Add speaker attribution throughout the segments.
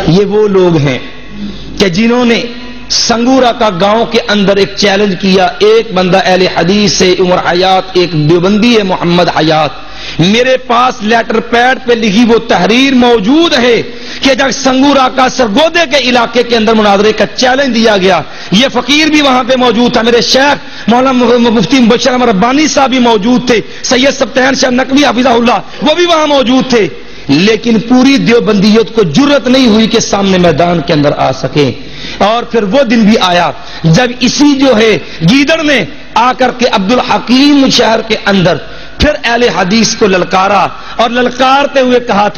Speaker 1: یہ وہ لوگ ہیں کہ جنہوں نے سنگورا کا گاؤں کے اندر ایک چیلنج کیا. ایک بندہ اہل حدیث ہے عمر حیات، ایک دیوبندی ہے محمد حیات. میرے پاس لیٹر پیڈ پہ لکھی وہ تحریر موجود ہے کہ جب سنگورا کا سرگودے کے علاقے کے اندر مناظرے کا چیلنج دیا گیا، یہ فقیر بھی وہاں پہ موجود تھا، میرے شیخ مولانا مفتی مبشر احمد ربانی صاحب بھی موجود تھے، سید سبطین شاہ نقوی حفظہ اللہ وہ بھی وہاں موجود تھے. لیکن پوری دیوبندیت کو جرت نہیں ہوئی کہ سامنے میدان کے اندر آ سکیں. اور پھر وہ دن بھی آیا جب اسی جو ہے گیدڑ نے آ کر کے عبد الحکیم شہر کے اندر پھر اہل حدیث کو للکارا، اور للکارتے ہوئے کہا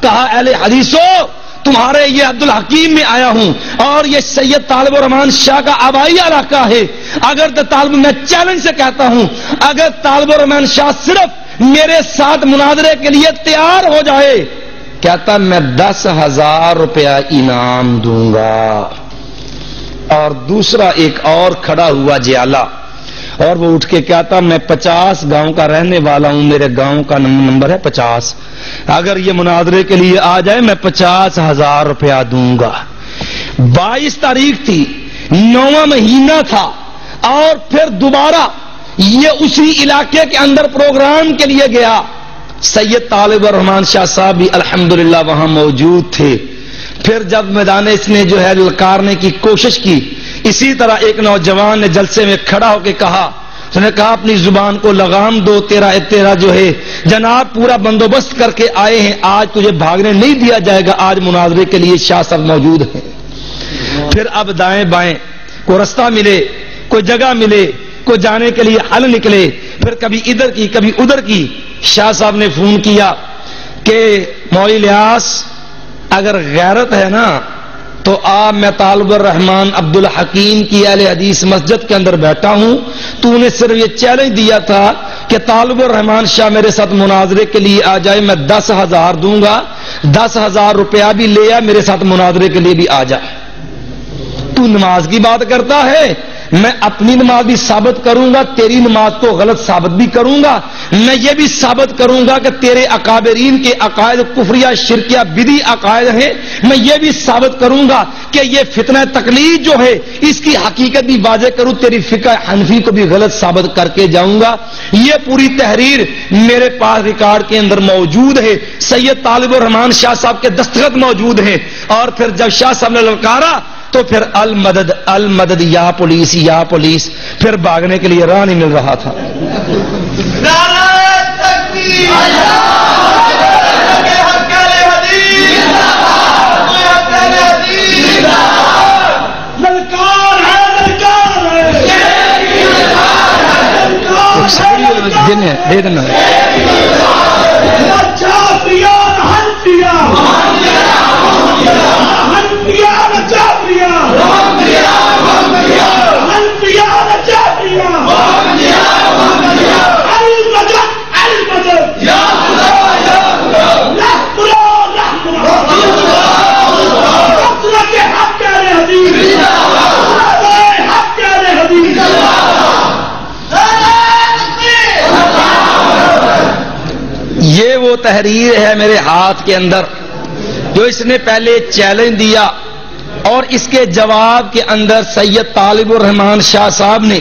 Speaker 1: اہل حدیثو تمہارے یہ عبد الحکیم میں آیا ہوں اور یہ سید طالب الرحمان شاہ کا آبائی علاقہ ہے. اگر میں چیلنج سے کہتا ہوں اگر طالب الرحمان شاہ صرف میرے ساتھ مناظرے کے لیے تیار ہو جائے، کہتا میں 10,000 روپیہ انعام دوں گا. اور دوسرا ایک اور کھڑا ہوا جیالہ، اور وہ اٹھ کے کہتا میں 50 گاؤں کا رہنے والا ہوں، میرے گاؤں کا نمبر ہے 50، اگر یہ مناظرے کے لیے آ جائے میں 50,000 روپیہ دوں گا. 22 تاریخ تھی، 9واں مہینہ تھا، اور پھر دوبارہ یہ اسی علاقے کے اندر پروگرام کے لیے گیا. سید طالب الرحمان شاہ صاحب بھی الحمدللہ وہاں موجود تھے. پھر جب میدان اس نے جو ہے للکارنے کی کوشش کی، اسی طرح ایک نوجوان نے جلسے میں کھڑا ہو کے کہا، اس نے کہا اپنی زبان کو لگام دو، تیرا جو ہے جناب پورا بندوبست کر کے آئے ہیں، آج تجھے بھاگنے نہیں دیا جائے گا، آج مناظرے کے لیے شاہ صاحب موجود ہیں. پھر اب دائیں بائیں کوئی رستہ ملے، کوئی جگہ ملے، کوئی جانے کے لیے حل نکلے، پھر کبھی ادھر کی کبھی ادھر کی. شاہ صاحب نے فون کیا کہ مولوی الیاس اگر غیرت ہے نا تو آپ میں طالب الرحمان عبد الحکیم کی اہل حدیث مسجد کے اندر بیٹھا ہوں، تو نے صرف یہ چیلنج دیا تھا کہ طالب الرحمان شاہ میرے ساتھ مناظرے کے لیے آ جائے، میں 10,000 دوں گا، 10,000 روپیہ بھی لے آ، میرے ساتھ مناظرے کے لیے بھی آ جا. تو نماز کی بات کرتا ہے، میں اپنی نماز بھی ثابت کروں گا، تیری نماز کو غلط ثابت بھی کروں گا. میں یہ بھی ثابت کروں گا کہ تیرے اکابرین کے عقائد کفریہ شرکیہ بدعی عقائد ہیں. میں یہ بھی ثابت کروں گا کہ یہ فتنہ تقلید جو ہے اس کی حقیقت بھی واضح کروں، تیری فقہ حنفی کو بھی غلط ثابت کر کے جاؤں گا. یہ پوری تحریر میرے پاس ریکارڈ کے اندر موجود ہے، سید طالب الرحمان شاہ صاحب کے دستخط موجود ہیں. اور پھر جب شاہ صاحب نے للکارا تو پھر المدد المدد یا پولیس یا پولیس، پھر بھاگنے کے لیے راہ نہیں مل رہا تھا. دن ہے دے دینا یہ وہ تحریر ہے میرے ہاتھ کے اندر جو اس نے پہلے چیلنج دیا، اور اس کے جواب کے اندر سید طالب الرحمان شاہ صاحب نے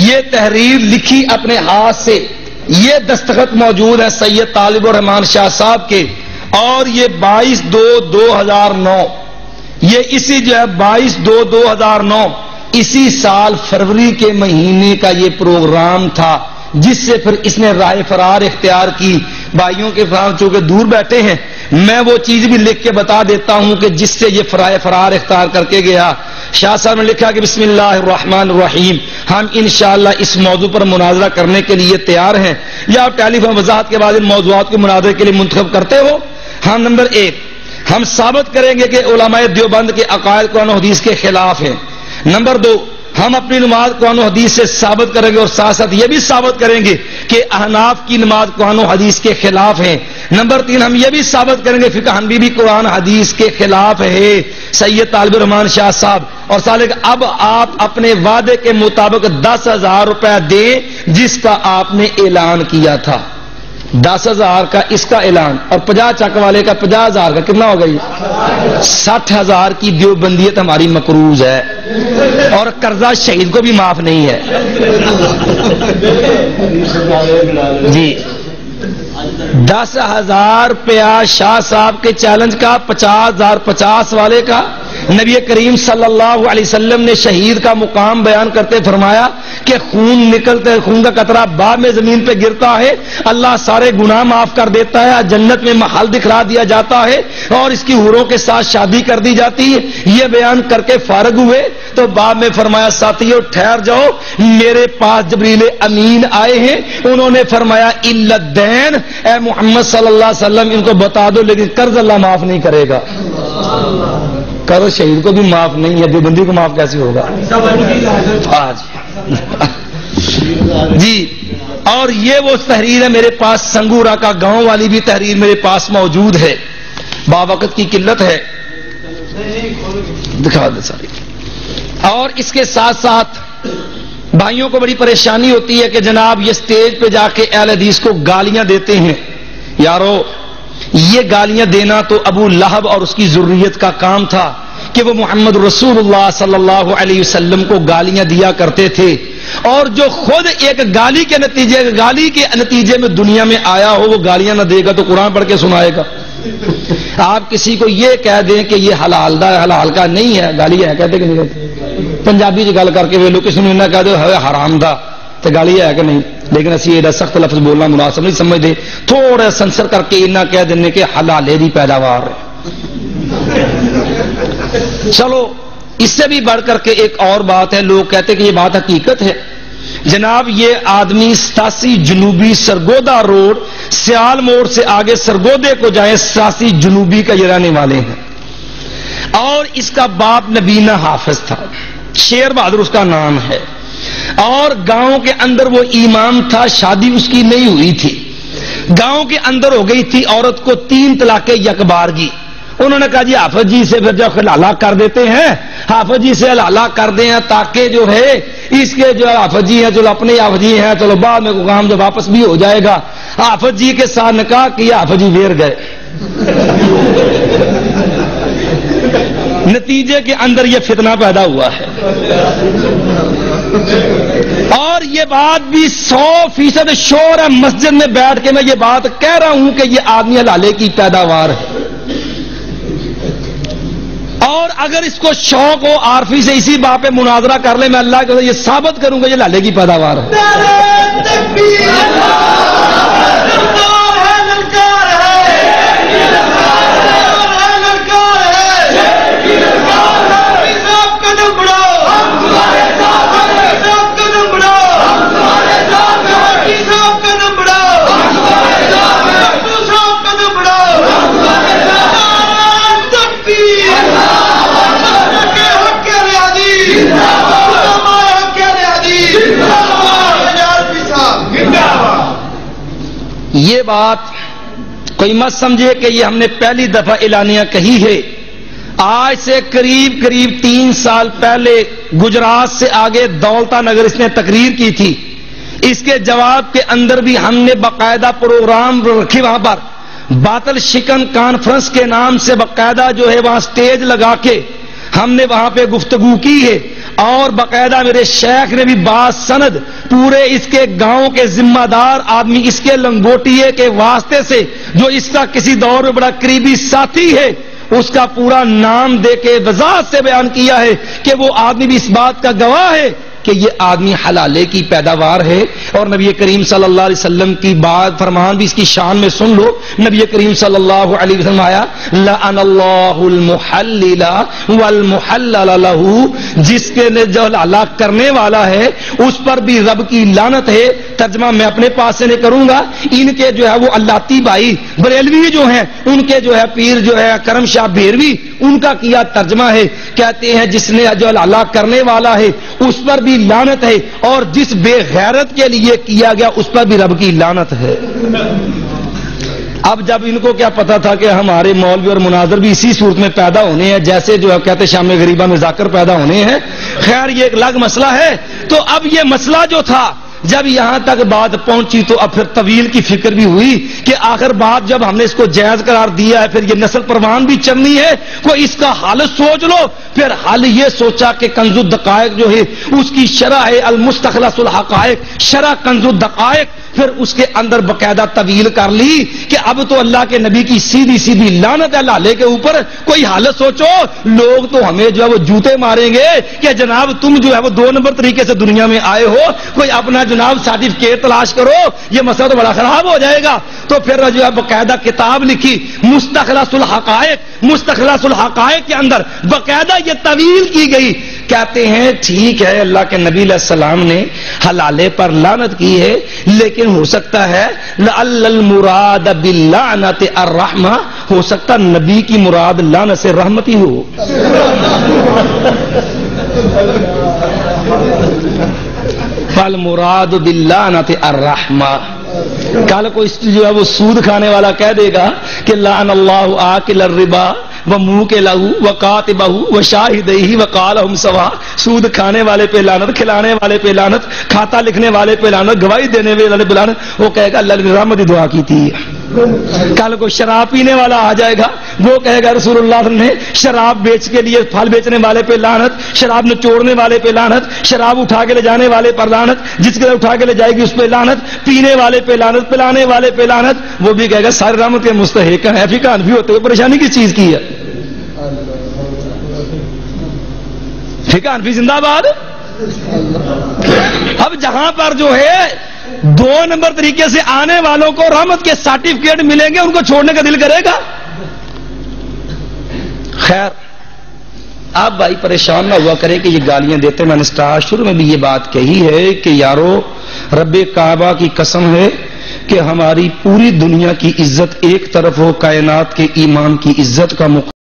Speaker 1: یہ تحریر لکھی اپنے ہاتھ سے. یہ دستخط موجود ہے سید طالب الرحمان شاہ صاحب کے، اور یہ 22/2/2009، یہ اسی جو ہے 22/2/2009 اسی سال فروری کے مہینے کا یہ پروگرام تھا، جس سے پھر اس نے راہ فرار اختیار کی. بھائیوں کے فرار چونکہ دور بیٹھے ہیں، میں وہ چیز بھی لکھ کے بتا دیتا ہوں کہ جس سے یہ راہ فرار اختیار کر کے گیا. شاہ صاحب نے لکھا کہ بسم اللہ الرحمن الرحیم، ہم انشاءاللہ اس موضوع پر مناظرہ کرنے کے لیے تیار ہیں. یا آپ ٹیلی فون وضاحت کے بعد ان موضوعات کو مناظرے کے لیے منتخب کرتے ہو. ہم نمبر 1 ہم ثابت کریں گے کہ علماء دیوبند کے عقائد قرآن و حدیث کے خلاف ہیں. نمبر 2 ہم اپنی نماز قرآن و حدیث سے ثابت کریں گے، اور ساتھ ساتھ یہ بھی ثابت کریں گے کہ احناف کی نماز قرآن و حدیث کے خلاف ہے. نمبر 3 ہم یہ بھی ثابت کریں گے فقہ حنفی بھی قرآن حدیث کے خلاف ہے. سید طالب الرحمان شاہ صاحب اور سالک اب آپ اپنے وعدے کے مطابق 10,000 روپے دیں جس کا آپ نے اعلان کیا تھا. 10,000 کا اس کا اعلان اور 50 چک والے کا 50,000 کا کتنا ہوگا یہ 60,000 کی دیوبندیت ہماری مقروض ہے اور قرضہ شہید کو بھی معاف نہیں ہے جی 10,000 روپیہ شاہ صاحب کے چیلنج کا 50,000 50 والے کا نبی کریم صلی اللہ علیہ وسلم نے شہید کا مقام بیان کرتے فرمایا کہ خون نکلتے خون کا قطرہ بعد میں زمین پہ گرتا ہے اللہ سارے گناہ معاف کر دیتا ہے جنت میں محل دکھلا دیا جاتا ہے اور اس کی حوروں کے ساتھ شادی کر دی جاتی ہے یہ بیان کر کے فارغ ہوئے تو بعد میں فرمایا ساتھیو ٹھہر جاؤ میرے پاس جبریل امین آئے ہیں انہوں نے فرمایا الا الدین اے محمد صلی اللہ علیہ وسلم ان کو بتا دو لیکن قرض اللہ معاف نہیں کرے گا قرض شہید کو بھی معاف نہیں ہے دیوبندی کو معاف کیسے ہوگا جی اور یہ وہ تحریر ہے میرے پاس سنگورا کا گاؤں والی بھی تحریر میرے پاس موجود ہے باوقت کی قلت ہے دکھا دے ساری اور اس کے ساتھ ساتھ بھائیوں کو بڑی پریشانی ہوتی ہے کہ جناب یہ سٹیج پہ جا کے اہل حدیث کو گالیاں دیتے ہیں یارو یہ گالیاں دینا تو ابو لہب اور اس کی ذریت کا کام تھا کہ وہ محمد رسول اللہ صلی اللہ علیہ وسلم کو گالیاں دیا کرتے تھے اور جو خود ایک گالی کے نتیجے میں دنیا میں آیا ہو وہ گالیاں نہ دے گا تو قرآن پڑھ کے سنائے گا آپ کسی کو یہ کہہ دیں کہ یہ حلال دا حلال کا نہیں ہے گالی ہے کہتے کہ نہیں کہتے پنجابی چ گل کر کے ویلو کسی نے نہ کہہ دو حرام دا تو گالی ہے کہ نہیں لیکن اسی ایڈا سخت لفظ بولنا مناسب نہیں سمجھتے تھوڑا سنسر کر کے اتنا کہہ دینے کہ حلالے دی پیداوار ہے چلو اس سے بھی بڑھ کر کے ایک اور بات ہے لوگ کہتے کہ یہ بات حقیقت ہے جناب یہ آدمی 87 جنوبی سرگودا روڈ سیال موڑ سے آگے سرگودے کو جائیں 87 جنوبی کا یہ رہنے والے ہیں اور اس کا باپ نبینا حافظ تھا شیر بہادر اس کا نام ہے اور گاؤں کے اندر وہ امام تھا شادی اس کی نہیں ہوئی تھی گاؤں کے اندر ہو گئی تھی عورت کو 3 طلاقیں یکبارگی انہوں نے کہا جی حافظ جی سے پھر جو حلالہ کر دیتے ہیں حافظ جی سے حلالہ کر دیں تاکہ جو ہے اس کے جو حافظ جی ہیں چلو اپنے حافظ جی ہیں چلو بعد میں کوئی کام جو واپس بھی ہو جائے گا حافظ جی کے ساتھ نکاح کیا حافظ جی ویر گئے نتیجے کے اندر یہ فتنہ پیدا ہوا ہے اور یہ بات بھی 100% شور ہے مسجد میں بیٹھ کے میں یہ بات کہہ رہا ہوں کہ یہ آدمی حلالے کی پیداوار ہے اور اگر اس کو شوق ہو عارفی سے اسی بات پہ مناظرہ کر لے میں اللہ کے یہ ثابت کروں گا یہ لالے کی پیداوار ہے یہ بات کوئی مت سمجھے کہ یہ ہم نے پہلی دفعہ اعلانیہ کہی ہے آج سے قریب 3 سال پہلے گجرات سے آگے دولتا نگر اس نے تقریر کی تھی اس کے جواب کے اندر بھی ہم نے باقاعدہ پروگرام رکھی وہاں پر باطل شکن کانفرنس کے نام سے باقاعدہ جو ہے وہاں سٹیج لگا کے ہم نے وہاں پہ گفتگو کی ہے اور باقاعدہ میرے شیخ نے بھی بات سند پورے اس کے گاؤں کے ذمہ دار آدمی اس کے لنگوٹیے کے واسطے سے جو اس کا کسی دور میں بڑا قریبی ساتھی ہے اس کا پورا نام دے کے وضاحت سے بیان کیا ہے کہ وہ آدمی بھی اس بات کا گواہ ہے کہ یہ آدمی حلالے کی پیداوار ہے اور نبی کریم صلی اللہ علیہ وسلم کی بات فرمان بھی اس کی شان میں سن لو نبی کریم صلی اللہ علیہ وسلم آیا لعن اللہ المحلل والمحلل له جس کے جو حلال کرنے والا ہے اس پر بھی رب کی لعنت ہے ترجمہ میں اپنے پاس سے نہیں کروں گا ان کے جو ہے وہ اللہ بھائی بریلوی جو ہیں ان کے جو ہے پیر جو ہے کرم شاہ بھیروی ان کا کیا ترجمہ ہے کہتے ہیں جس نے جو حلال کرنے والا ہے اس پر بھی لعنت ہے اور جس بے غیرت کے لیے کیا گیا اس پر بھی رب کی لعنت ہے اب جب ان کو کیا پتا تھا کہ ہمارے مولوی اور مناظر بھی اسی صورت میں پیدا ہونے ہیں جیسے جو کہتے شام غریبہ میں ذاکر پیدا ہونے ہیں خیر یہ ایک الگ مسئلہ ہے تو اب یہ مسئلہ جو تھا جب یہاں تک بات پہنچی تو اب پھر طویل کی فکر بھی ہوئی کہ آخر بات جب ہم نے اس کو جائز قرار دیا ہے، پھر یہ نسل پروان بھی چلنی ہے، کوئی اس کا حل سوچ لو۔ پھر حل یہ سوچا کہ کنز الدقائق جو ہے اس کی شرح ہے المستخلص الحقائق، شرح کنز الدقائق، پھر اس کے اندر باقاعدہ طویل کر لی کہ اب تو اللہ کے نبی کی سیدھی سیدھی لعنت ہے لالے کے اوپر، کوئی حل سوچو۔ لوگ تو ہمیں جو ہے وہ جوتے ماریں گے کہ جناب تم جو ہے وہ 2 نمبر طریقے سے دنیا میں آئے ہو، کوئی اپنا جناب سرٹیفکیٹ تلاش کرو، یہ مسئلہ تو بڑا خراب ہو جائے گا۔ تو پھر جو ہے باقاعدہ کتاب لکھی مستخلص الحقائق، مستخلص الحقائق کے اندر باقاعدہ یہ طویل کی گئی۔ کہتے ہیں ٹھیک ہے اللہ کے نبی علیہ السلام نے حلالے پر لعنت کی ہے، لیکن ہو سکتا ہے لعل المراد باللعنت الرحمہ، ہو سکتا نبی کی مراد لعنت سے رحمت ہی ہو۔ فالمراد باللعنت الرحمہ۔ کل کو جو ہے وہ سود کھانے والا کہہ دے گا کہ لعن اللہ آکل الربا وموکلہ وکاتبہ وشاہدیہ وقالہم سوا، سود کھانے والے پہ لعنت، کھلانے والے پہ لعنت، کھاتا لکھنے والے پہ لعنت، گواہی دینے والے پہ لعنت۔ وہ کہے گا اللہ نے رحمت دعا کی تھی۔ کل کو شراب پینے والا آ جائے گا، وہ کہے گا رسول اللہ نے شراب بیچ کے لیے پھل بیچنے والے پہ لعنت، شراب نچوڑنے والے پہ لعنت، شراب اٹھا کے لے جانے والے پر لعنت، جس کے اٹھا کے لے جائے گی اس پہ لعنت، پینے والے پہ لعنت، پلانے والے پہ لعنت۔ وہ بھی کہے گا سارے رحمت کے مستحق ہیں، فقان بھی ہوتے ہوئے پریشانی کس چیز کی ہے؟ فقان بھی زندہ باد۔ اب جہاں پر جو ہے 2 نمبر طریقے سے آنے والوں کو رحمت کے سرٹیفکیٹ ملیں گے، ان کو چھوڑنے کا دل کرے گا؟ خیر، آپ بھائی پریشان نہ ہوا کریں کہ یہ گالیاں دیتے، میں نے شروع میں بھی یہ بات کہی ہے کہ یارو رب کعبہ کی قسم ہے کہ ہماری پوری دنیا کی عزت ایک طرف ہو، کائنات کے ایمان کی عزت کا